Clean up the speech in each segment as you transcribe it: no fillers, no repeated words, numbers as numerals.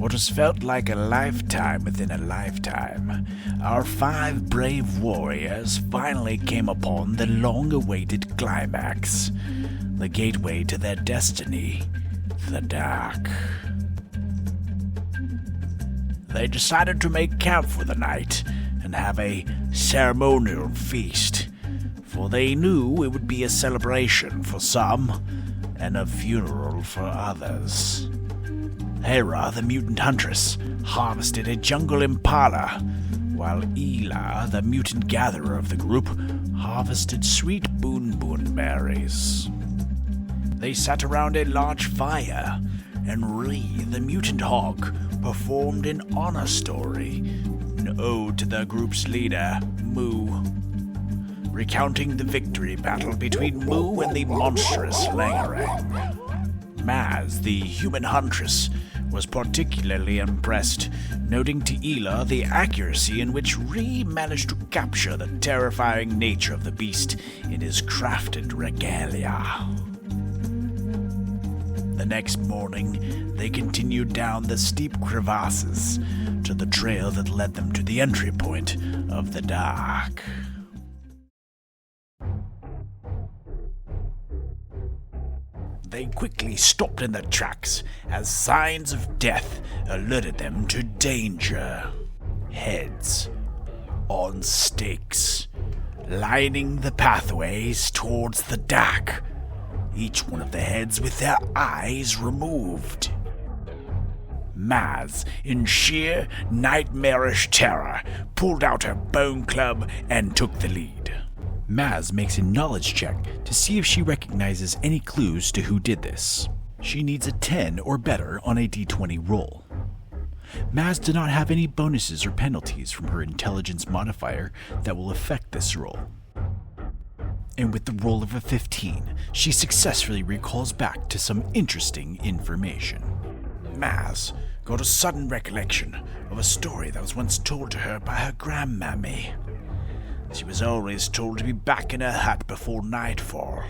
what has felt like a lifetime within a lifetime, our 5 brave warriors finally came upon the long-awaited climax, the gateway to their destiny, the Dack. They decided to make camp for the night and have a ceremonial feast, for they knew it would be a celebration for some and a funeral for others. Hera, the mutant huntress, harvested a jungle impala, while Ela, the mutant gatherer of the group, harvested sweet boon berries. They sat around a large fire, and Ree, the mutant hog, performed an honor story, an ode to the group's leader, Moo, recounting the victory battle between Moo and the monstrous Langarang. Maz, the human huntress, was particularly impressed, noting to Ela the accuracy in which Ree managed to capture the terrifying nature of the beast in his crafted regalia. The next morning, they continued down the steep crevasses to the trail that led them to the entry point of the Dack. They quickly stopped in their tracks as signs of death alerted them to danger. Heads on stakes, lining the pathways towards the Dack, each one of the heads with their eyes removed. Maz, in sheer nightmarish terror, pulled out her bone club and took the lead. Maz makes a knowledge check to see if she recognizes any clues to who did this. She needs a 10 or better on a d20 roll. Maz did not have any bonuses or penalties from her intelligence modifier that will affect this roll. And with the roll of a 15, she successfully recalls back to some interesting information. Maz got a sudden recollection of a story that was once told to her by her grandmammy. She was always told to be back in her hut before nightfall,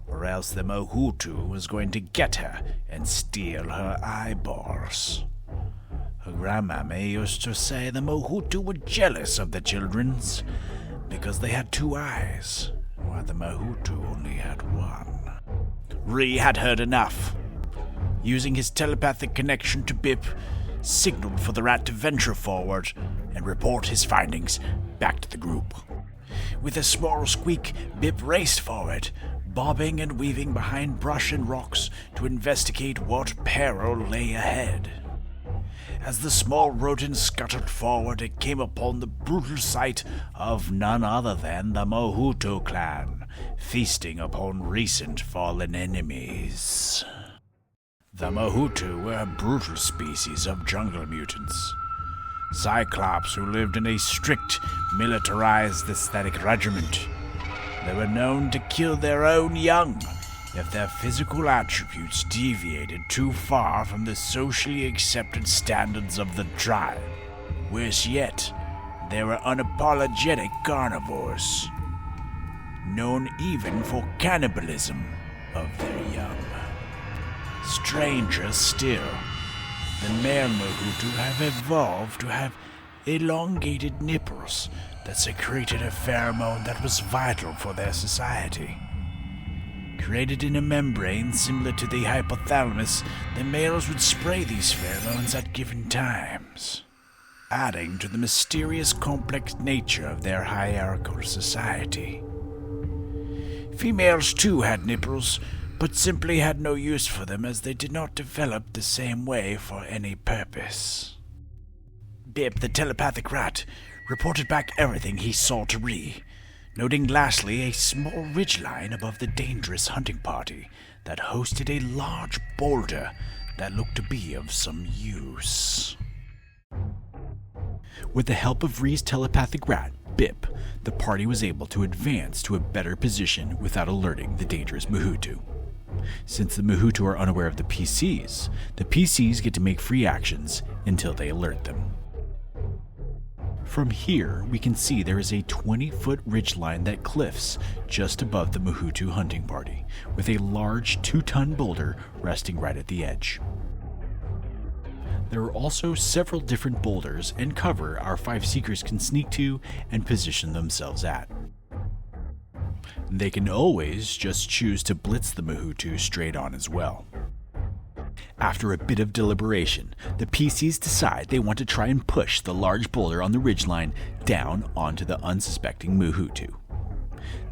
or else the Mohutu was going to get her and steal her eyeballs. Her grandmammy used to say the Mohutu were jealous of the children's because they had 2 eyes, while the Mohutu only had 1. Ree had heard enough. Using his telepathic connection to Bip, signaled for the rat to venture forward and report his findings back to the group. With a small squeak, Bip raced forward, bobbing and weaving behind brush and rocks to investigate what peril lay ahead. As the small rodent scuttled forward, it came upon the brutal sight of none other than the Mohutu clan, feasting upon recent fallen enemies. The Mohutu were a brutal species of jungle mutants. Cyclops who lived in a strict, militarized aesthetic regiment. They were known to kill their own young if their physical attributes deviated too far from the socially accepted standards of the tribe. Worse yet, they were unapologetic carnivores, known even for cannibalism of their young. Stranger still, the male Mohutu have evolved to have elongated nipples that secreted a pheromone that was vital for their society. Created in a membrane similar to the hypothalamus, the males would spray these pheromones at given times, adding to the mysterious complex nature of their hierarchical society. Females too had nipples, but simply had no use for them as they did not develop the same way for any purpose. Bip, the telepathic rat, reported back everything he saw to Ree, noting lastly a small ridgeline above the dangerous hunting party that hosted a large boulder that looked to be of some use. With the help of Ree's telepathic rat, Bip, the party was able to advance to a better position without alerting the dangerous Mohutu. Since the Mohutu are unaware of the PCs get to make free actions until they alert them. From here, we can see there is a 20-foot ridgeline that cliffs just above the Mohutu hunting party, with a large 2-ton boulder resting right at the edge. There are also several different boulders and cover our 5 seekers can sneak to and position themselves at. They can always just choose to blitz the Muhutu straight on as well. After a bit of deliberation, the PCs decide they want to try and push the large boulder on the ridgeline down onto the unsuspecting Muhutu.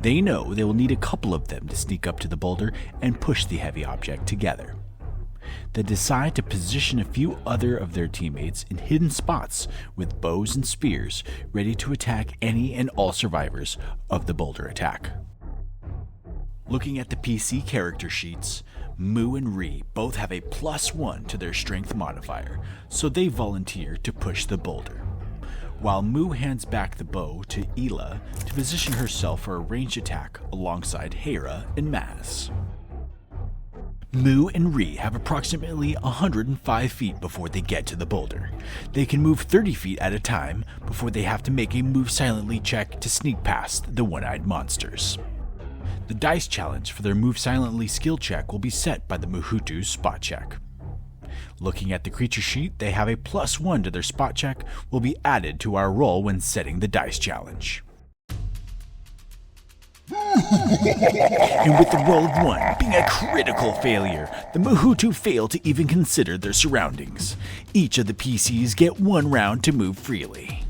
They know they will need a couple of them to sneak up to the boulder and push the heavy object together. They decide to position a few other of their teammates in hidden spots with bows and spears ready to attack any and all survivors of the boulder attack. Looking at the PC character sheets, Mu and Ri both have a +1 to their strength modifier, so they volunteer to push the boulder. While Mu hands back the bow to Ela to position herself for a ranged attack alongside Hera and Maz. Mu and Ri have approximately 105 feet before they get to the boulder. They can move 30 feet at a time before they have to make a move silently check to sneak past the one-eyed monsters. The dice challenge for their move silently skill check will be set by the Muhutu's spot check. Looking at the creature sheet, they have a +1 to their spot check will be added to our roll when setting the dice challenge. And with the roll of 1 being a critical failure, the Muhutu fail to even consider their surroundings. Each of the PCs get 1 round to move freely.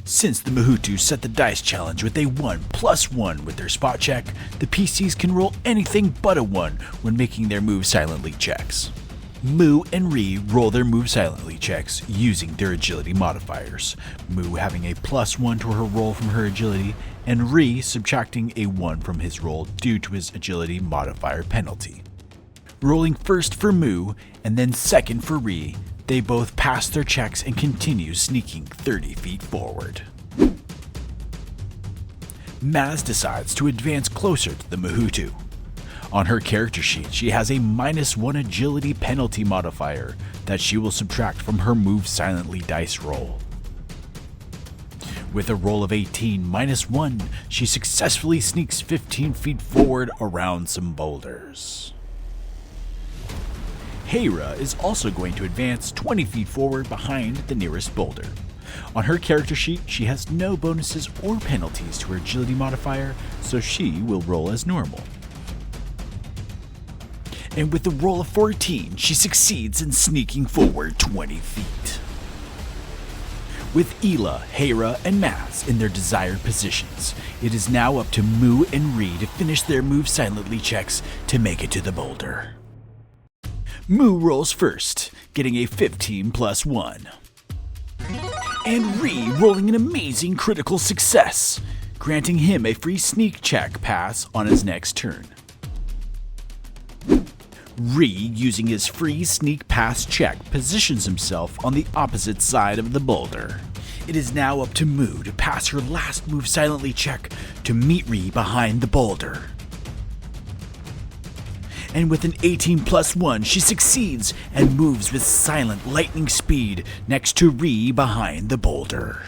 Since the Muhutu set the dice challenge with a 1+1 with their spot check, the PCs can roll anything but a 1 when making their move silently checks. Mu and Ri roll their move silently checks using their agility modifiers, Mu having a +1 to her roll from her agility, and Ri subtracting a 1 from his roll due to his agility modifier penalty. Rolling first for Mu and then second for Ri, they both pass their checks and continue sneaking 30 feet forward. Maz decides to advance closer to the Muhutu. On her character sheet, she has a -1 agility penalty modifier that she will subtract from her move silently dice roll. With a roll of 18 -1, she successfully sneaks 15 feet forward around some boulders. Hera is also going to advance 20 feet forward behind the nearest boulder. On her character sheet, she has no bonuses or penalties to her agility modifier, so she will roll as normal. And with a roll of 14, she succeeds in sneaking forward 20 feet. With Ela, Hera, and Maz in their desired positions, it is now up to Mu and Ri to finish their move silently checks to make it to the boulder. Mu rolls first, getting a 15+1. And Ri rolling an amazing critical success, granting him a free sneak check pass on his next turn. Ri, using his free sneak pass check, positions himself on the opposite side of the boulder. It is now up to Mu to pass her last move silently check to meet Ri behind the boulder. And with an 18+1, she succeeds and moves with silent lightning speed next to Ri behind the boulder.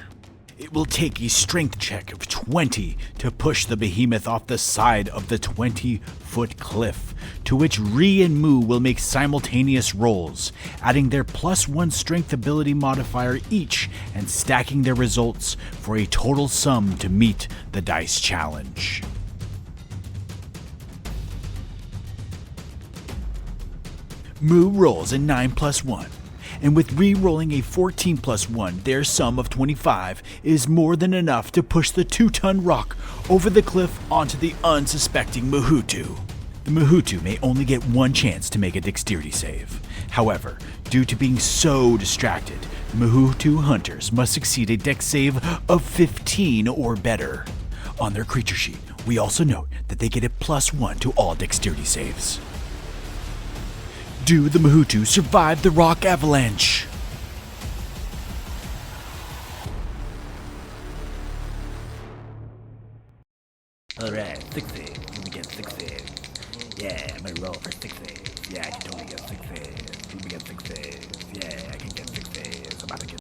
It will take a strength check of 20 to push the behemoth off the side of the 20-foot cliff, to which Ri and Mu will make simultaneous rolls, adding their +1 strength ability modifier each and stacking their results for a total sum to meet the dice challenge. Mu rolls a 9+1, and with re-rolling a 14+1, their sum of 25 is more than enough to push the 2-ton rock over the cliff onto the unsuspecting Muhutu. The Muhutu may only get 1 chance to make a dexterity save. However, due to being so distracted, Muhutu hunters must succeed a dex save of 15 or better. On their creature sheet, we also note that they get a +1 to all dexterity saves. Do the Muhutu survive the rock avalanche? Alright, 6 saves. Let me get 6 saves. Yeah, I'm gonna roll for 6 saves. Yeah, I can totally get 6 saves. Let me get 6 saves. Yeah, I can get 6 saves. I'm about to get